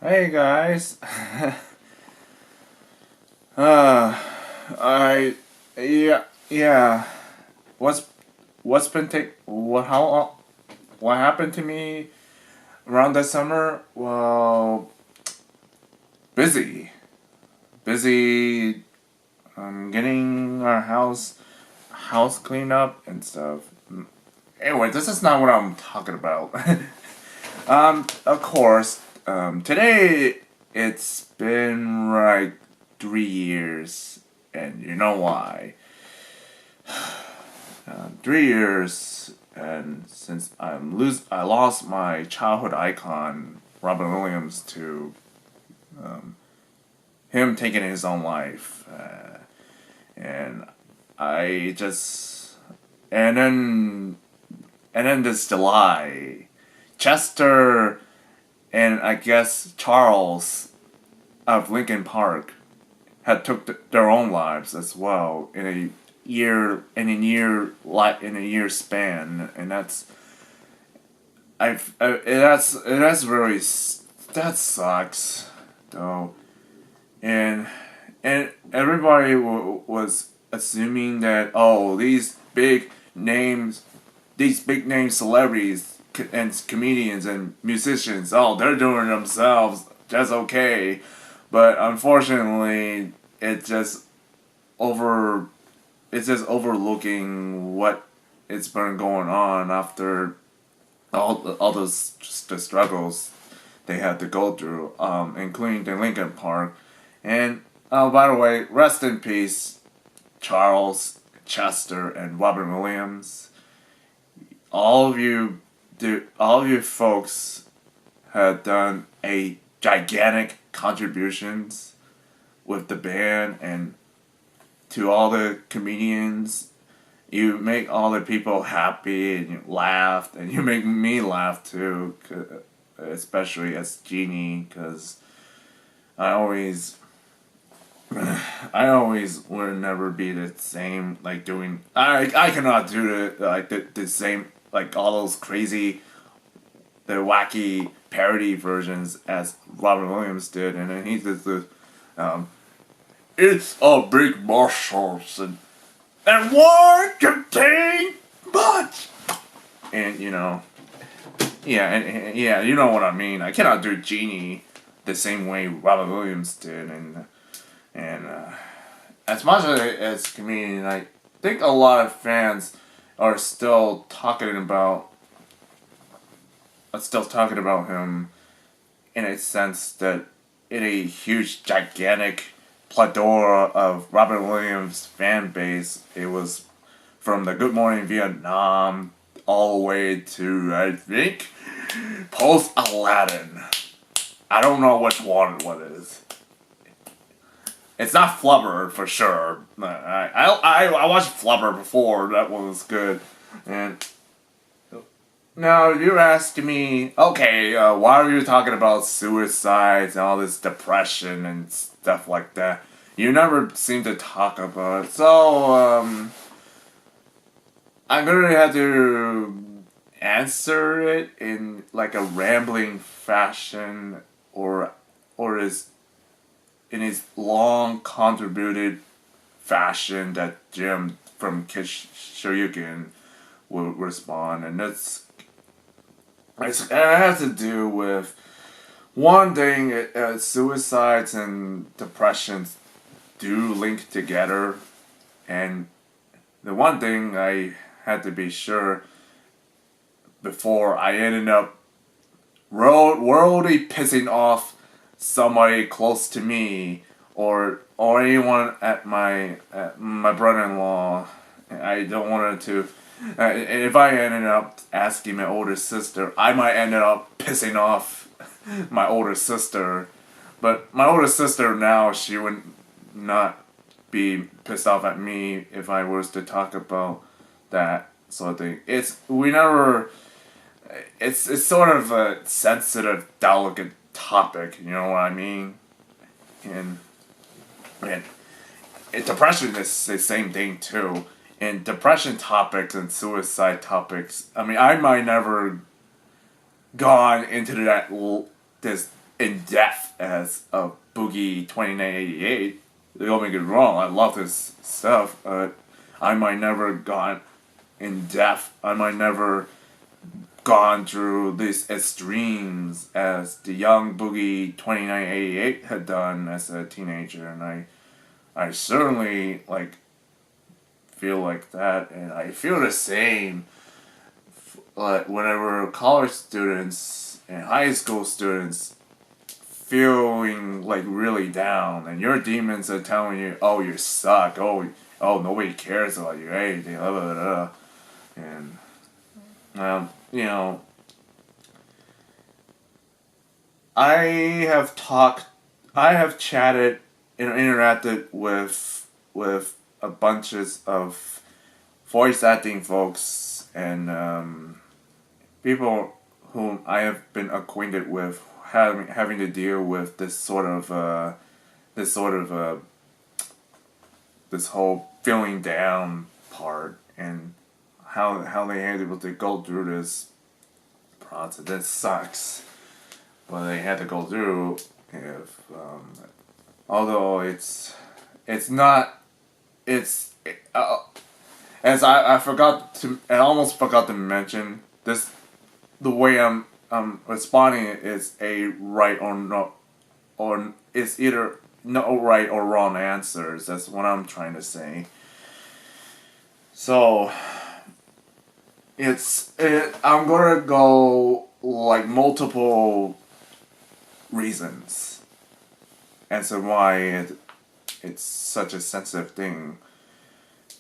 Hey guys. uh, I yeah yeah. What's what's been take what how what happened to me around this summer? Well, busy, busy. Getting our house cleaned up and stuff. Anyway, this is not what I'm talking about. Of course. Today it's been like 3 years, and you know why. 3 years, and since I lost my childhood icon, Robin Williams, to him taking his own life, and I just and then this July, Chester and I guess Charles of Linkin Park had took their own lives as well in a year span, and that's really that sucks though, and everybody was assuming that, oh, these big name celebrities and comedians and musicians, oh, they're doing themselves just okay, but unfortunately over it's just overlooking what it's been going on after all the struggles they had to go through, including the Linkin Park. And oh, by the way, rest in peace, Charles, Chester, and Robin Williams. All of you folks had done a gigantic contributions with the band, and to all the comedians. You make all the people happy, and you laughed, and you make me laugh too, especially as Genie, because I always, I always will never be the same. Like doing, I cannot do the same, like all those crazy, the wacky parody versions as Robin Williams did, and then he did um, it's a big muscles and one contain much. And yeah, you know what I mean. I cannot do Genie the same way Robin Williams did, and as much as comedian, I think a lot of fans are still talking about him in a sense that in a huge, gigantic plethora of Robin Williams fan base. It was from the Good Morning Vietnam all the way to, I think, post Aladdin. I don't know which one what is. It's not Flubber for sure. I watched Flubber before. That one was good. And now you're asking me, okay, why are you talking about suicides and all this depression and stuff like that? You never seem to talk about it. So, I'm gonna have to answer it in like a rambling fashion, or is in his long contributed fashion that Jim from Kish Shoryuken will respond, and it has to do with one thing. Suicides and depressions do link together, and the one thing I had to be sure before I ended up worldly pissing off somebody close to me, or anyone at my brother-in-law. I don't want it to. If I ended up asking my older sister, I might end up pissing off my older sister. But my older sister now, she would not be pissed off at me if I was to talk about that sort of thing. It's sort of a sensitive, delicate topic. You know what I mean? And and depression is the same thing too. And depression topics and suicide topics. I mean, I might never gone into this in depth as a Boogie 2988. Don't make it wrong. I love this stuff. I might never gone in depth. I might never gone through these extremes as the young Boogie 2988 had done as a teenager, and I certainly feel like that, and I feel the same. Like whenever college students and high school students feeling really down, and your demons are telling you, "Oh, you suck. Oh, nobody cares about you. Hey, blah blah blah," and I I have chatted and interacted with a bunches of voice acting folks and people whom I have been acquainted with having to deal with this whole feeling down part, and how they are able to go through this process. That sucks, but they had to go through. If although it's not it's as I forgot to I almost forgot to mention this, the way I'm responding is a right or no, or it's either no right or wrong answers. That's what I'm trying to say. So I'm gonna go multiple reasons as to why it's such a sensitive thing,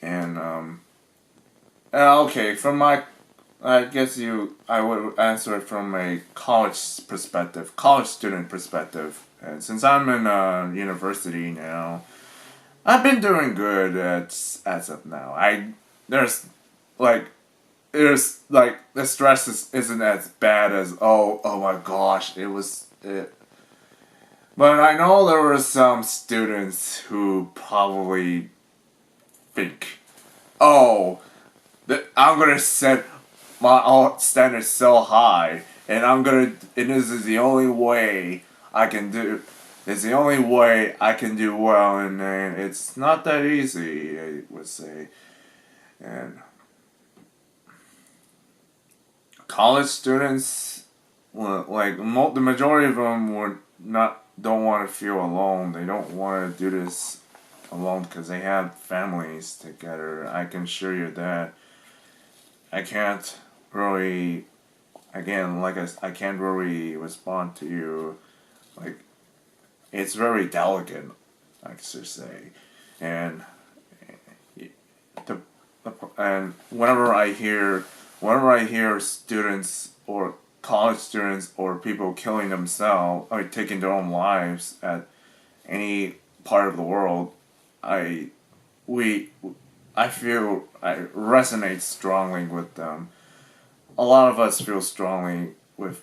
and okay, from my I guess I would answer it from a college student perspective. And since I'm in university now, I've been doing good as of now. There's like the stress isn't as bad as oh my gosh it. But I know there were some students who probably think, oh, I'm gonna set my standards so high, and this is the only way I can do. It's the only way I can do well, and it's not that easy, I would say. And college students, well, the majority of them don't want to feel alone. They don't want to do this alone because they have families together. I can assure you that. I can't really, again, I can't really respond to you. It's very delicate, I should say, and the and whenever I hear students or college students or people killing themselves or taking their own lives at any part of the world, I we I feel I resonate strongly with them. A lot of us feel strongly with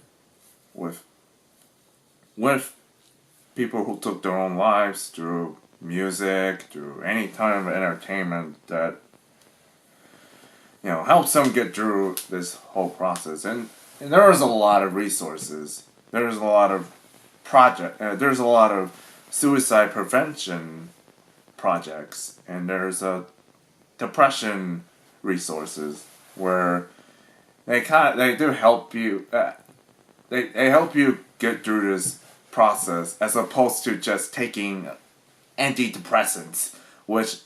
with people who took their own lives through music, through any kind of entertainment that helps them get through this whole process. And there is a lot of resources. There's a lot of there's a lot of suicide prevention projects, and there's a depression resources where they do help you. They help you get through this process as opposed to just taking antidepressants, which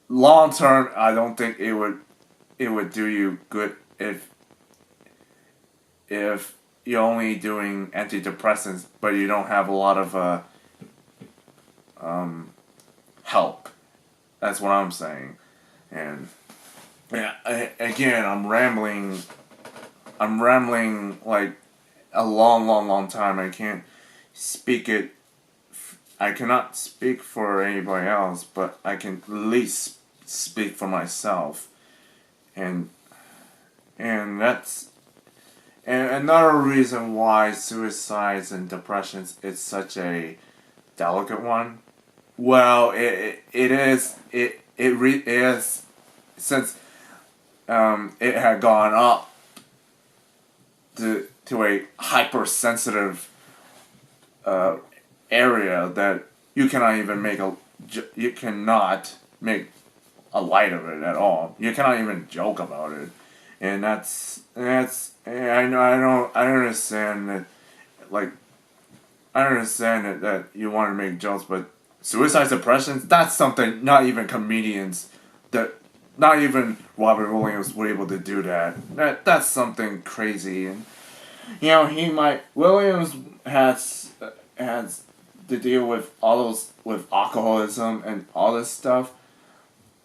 long term I don't think it would do you good if you're only doing antidepressants but you don't have a lot of help. That's what I'm saying. And yeah, again, I'm rambling like a long time. I can't speak it. I cannot speak for anybody else, but I can at least speak for myself. And that's another reason why suicides and depressions is such a delicate one. Well, it is since it had gone up to a hypersensitive uh, area that you cannot make a light of it at all. You cannot even joke about it, and I understand that, like, I understand that you want to make jokes, but suicide depression, that's something not even comedians, that not even Robert Williams were able to do that. That's something crazy. And Williams has to deal with all those, with alcoholism and all this stuff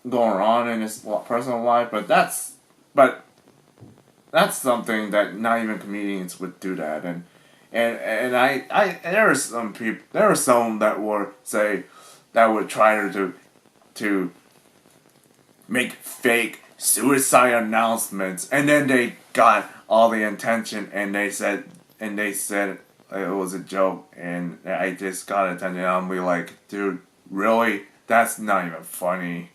going on in his personal life, but that's something that not even comedians would do that. And there are some people, there are some that would try to make fake suicide announcements, and then they got all the attention, and they said it was a joke, and I just got attention. I'll be like, dude, really? That's not even funny.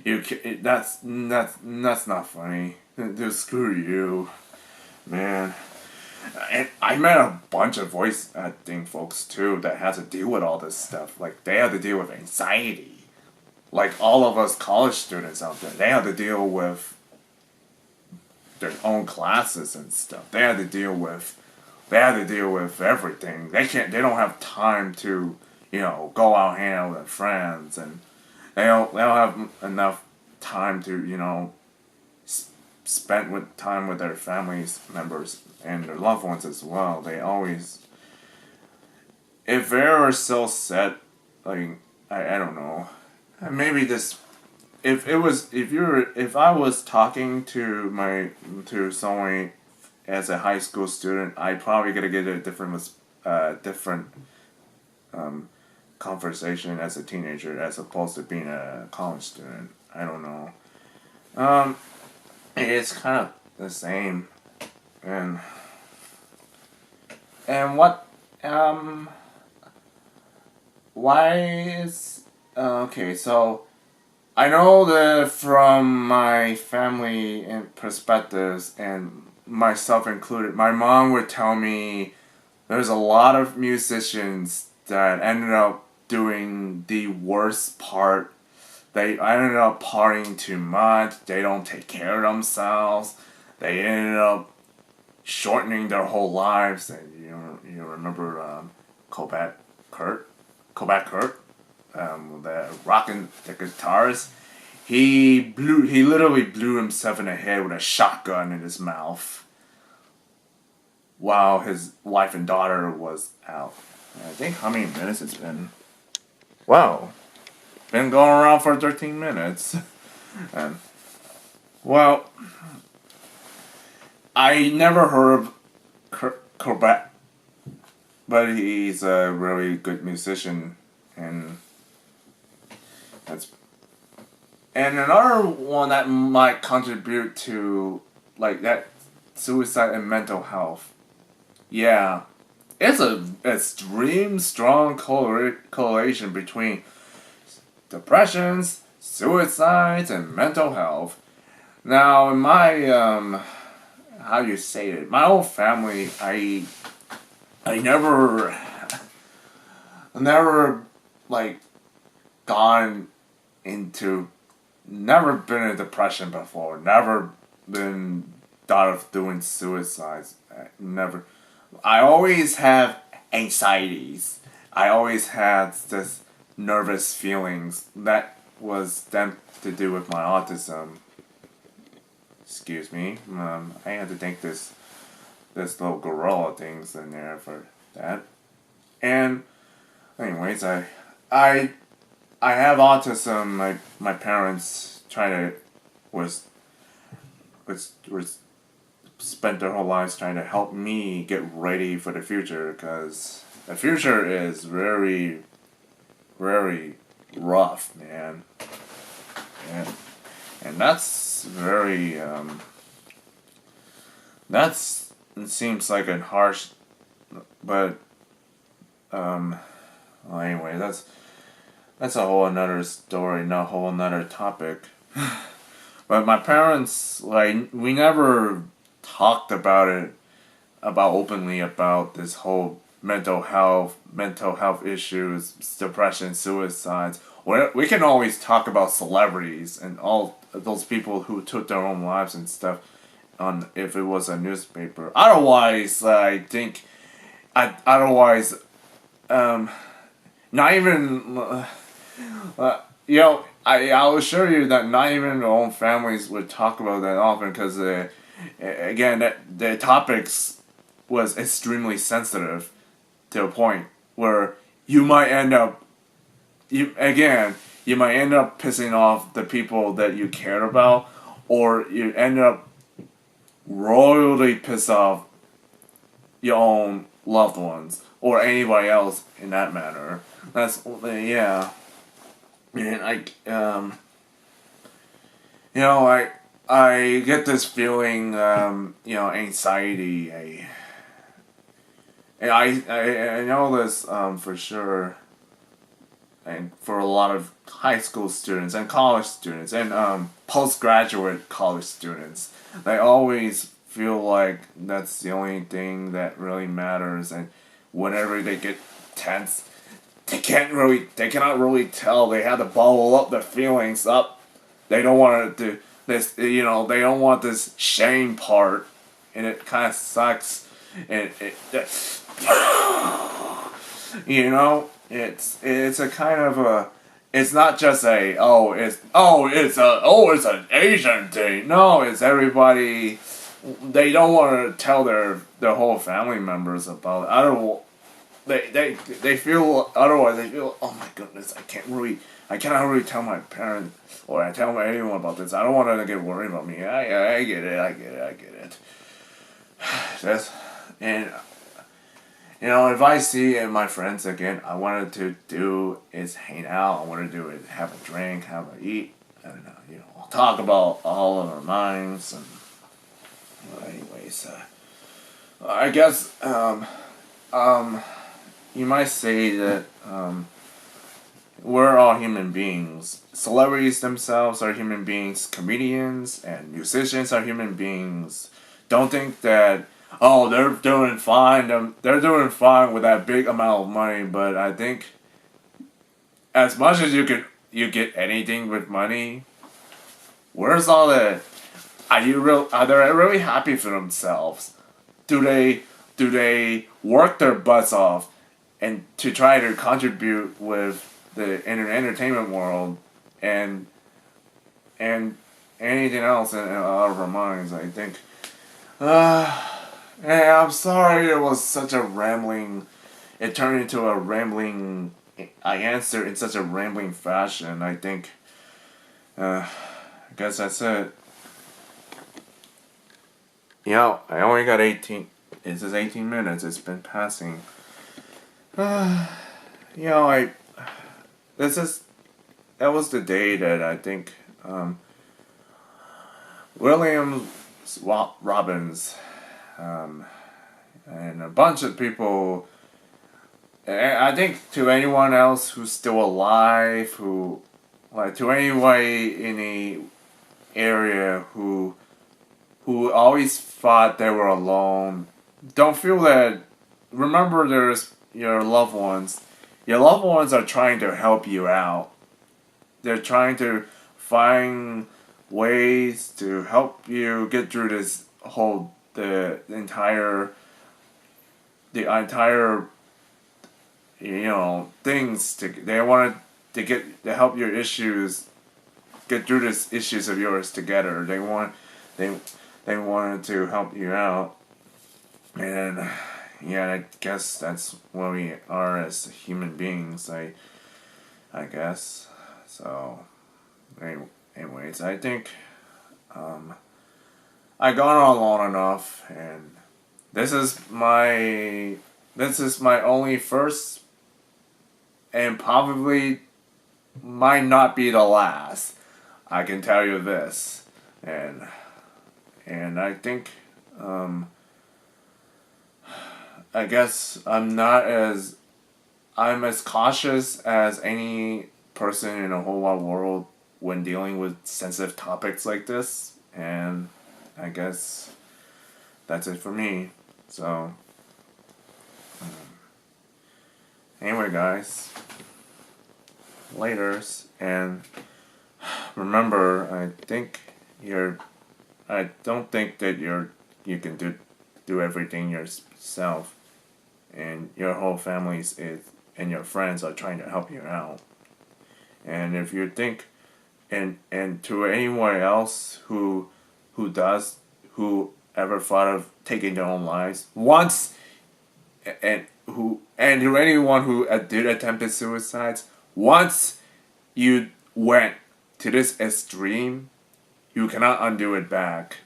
That's not funny. Dude, screw you, man. And I met a bunch of voice acting folks too that had to deal with all this stuff. Like, they had to deal with anxiety. Like all of us college students out there, they had to deal with their own classes and stuff. They had to deal with everything. They don't have time to, go out hang out with their friends, and they don't have enough time to, spend with time with their families members and their loved ones as well. They always, if they're so set, like, I don't know, maybe this, if I was talking to someone as a high school student, I probably gonna get a different conversation as a teenager as opposed to being a college student. I don't know. It's kind of the same, and what why is okay? So I know that from my family and perspectives, and myself included, my mom would tell me there's a lot of musicians that ended up doing the worst part. They ended up partying too much. They don't take care of themselves. They ended up shortening their whole lives. And you remember Kobat Kurt, the rocking the guitarist. He literally blew himself in the head with a shotgun in his mouth while his wife and daughter was out. I think how many minutes it's been? Wow. Been going around for 13 minutes. And, well, I never heard of Corbett, but he's a really good musician, and another one that might contribute to, like, that suicide and mental health. Yeah, it's a extreme strong correlation between depressions, suicides, and mental health. Now, in my how you say it, my whole family, I never like gone into, never been in depression before, never been thought of doing suicides, never. I always have anxieties. I always had this nervous feelings. That was then to do with my autism. Excuse me. I had to think this little gorilla things in there for that. And anyways, I have autism. My parents was spent their whole lives trying to help me get ready for the future, because the future is very, very rough, man. And that's very it seems like a harsh, but well, anyway, that's a whole another story, not a whole another topic. But my parents, like, we never talked about openly about this whole mental health issues, depression, suicides. We can always talk about celebrities and all those people who took their own lives and stuff on if it was a newspaper. Otherwise, I think, otherwise, not even, I will assure you that not even their own families would talk about that often because, again, the topics was extremely sensitive to a point where you might end up, you might end up pissing off the people that you care about, or you end up royally piss off your own loved ones or anybody else in that matter. That's yeah. And I get this feeling, anxiety. I know this for sure, and for a lot of high school students and college students and postgraduate college students, they always feel like that's the only thing that really matters, and whenever they get tense, they cannot really tell. They have to bottle up their feelings up. They don't want to do this, they don't want this shame part, and it kind of sucks. And it's a kind of a, it's not just it's an Asian thing. No, it's everybody. They don't want to tell their whole family members about it. They feel otherwise. They feel, oh my goodness, I cannot really tell my parents or I tell anyone about this. I don't want them to get worried about me. I get it. That's, and if I see my friends again, I wanted to do is hang out. I want to do is have a drink, have a eat, and talk about all of our minds. And anyways, I guess you might say that we're all human beings. Celebrities themselves are human beings. Comedians and musicians are human beings. Don't think that, they're doing fine. They're doing fine with that big amount of money. But I think, as much as you get anything with money, where's all the? Are they really happy for themselves? Do they work their butts off and to try to contribute with the entertainment world and anything else in out of our minds? I think. I'm sorry it was such a rambling. It turned into a rambling. I answered in such a rambling fashion. I think. I guess that's it. I only got 18. It says 18 minutes. It's been passing. That was the day that I think William Robbins and a bunch of people. I think to anyone else who's still alive, to anybody in the area who always thought they were alone, don't feel that. Remember, there's your loved ones. Your loved ones are trying to help you out. They're trying to find ways to help you get through this whole the entire things. They want to help your issues, get through these issues of yours together. They wanted to help you out, and I guess that's what we are as human beings. I guess so. Anyways, I think I gone on long enough, and this is my only first, and probably might not be the last. I can tell you this, and I think I guess I'm as cautious as any person in the whole wide world when dealing with sensitive topics like this, and I guess that's it for me. So Anyway, guys, laters, and remember, I don't think that you can do everything yourself, and your whole and your friends are trying to help you out. And if you think, and to anyone else who ever thought of taking their own lives once, and to anyone who did attempted suicides, once you went to this extreme, you cannot undo it back.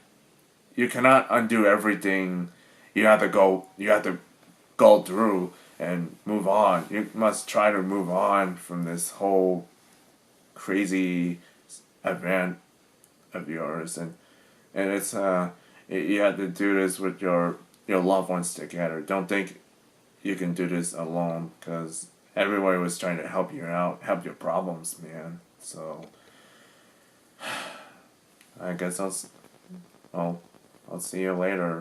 You cannot undo everything. You have to go through and move on. You must try to move on from this whole crazy event of yours, and it's you have to do this with your loved ones together. Don't think you can do this alone, because everybody was trying to help you out, help your problems, man. So I guess I'll see you later.